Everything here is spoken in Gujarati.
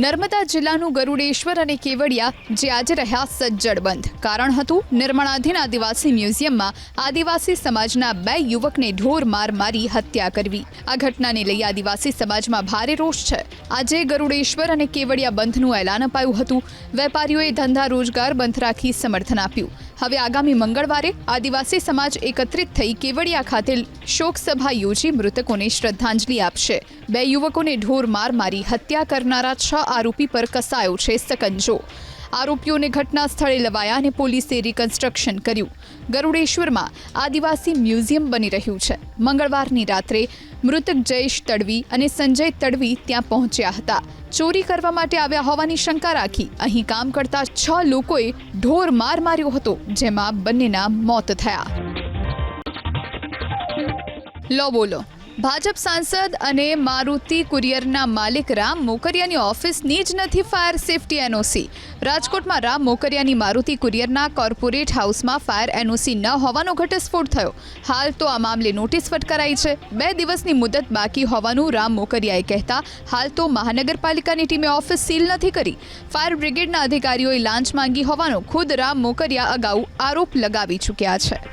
નર્મદા જિલ્લાનું ગરુડેશ્વર અને કેવડિયા જે આજે રહ્યા સજ્જડ બંધ. કારણ હતું નિર્માણાધીન આદિવાસી મ્યુઝિયમમાં આદિવાસી સમાજના 2 યુવકને ઢોર માર મારી હત્યા કરવી. આ ઘટનાને લઈ આદિવાસી સમાજમાં ભારે રોષ છે. આજે ગરુડેશ્વર અને કેવડિયા બંધનું એલાન અપાયું હતું. વેપારીઓએ ધંધા રોજગાર બંધ રાખી સમર્થન આપ્યું. હવે આગામી મંગળવારે આદિવાસી સમાજ એકત્રિત થઈ કેવડિયા ખાતે શોક સભા યોજી મૃતકોને શ્રદ્ધાંજલિ આપશે. 2 યુવકોને ઢોર માર મારી હત્યા કરનારા 6 આરોપી પર કસાયો છે સકંજો. આરોપીઓને ઘટના સ્થળે લવાયા અને પોલીસે રિકન્સ્ટ્રક્શન કર્યું. ગરુડેશ્વરમાં આદિવાસી મ્યુઝિયમ બની રહ્યું છે. મંગળવારની રાત્રે મૃતક જયેશ તડવી અને સંજય તડવી ત્યાં પહોંચ્યા હતા. ચોરી કરવા માટે આવ્યા હોવાની શંકા રાખી અહીં કામ કરતા 6 લોકોએ ઢોર માર માર્યો હતો, જેમાં બંનેના મોત થયા. લો બોલો. ભાજપ સાંસદ અને મારુતિ કુરિયરના માલિક રામ મોકરિયાની ઓફિસની જ નથી ફાયર સેફટી એનઓસી. રાજકોટમાં રામ મોકરિયાની મારુતિ કુરિયરના કોર્પોરેટ હાઉસમાં ફાયર એનઓસી ન હોવાનો ઘટસ્ફોટ થયો. હાલ તો આ મામલે નોટિસ ફટકારાઈ છે. 2 દિવસની મુદત બાકી હોવાનું રામ મોકરિયાએ કહેતા હાલ તો મહાનગરપાલિકાની ટીમે ઓફિસ સીલ નથી કરી. ફાયર બ્રિગેડના અધિકારીઓએ લાંચ માંગી હોવાનો ખુદ રામ મોકરિયા અગાઉ આરોપ લગાવી ચૂક્યા છે.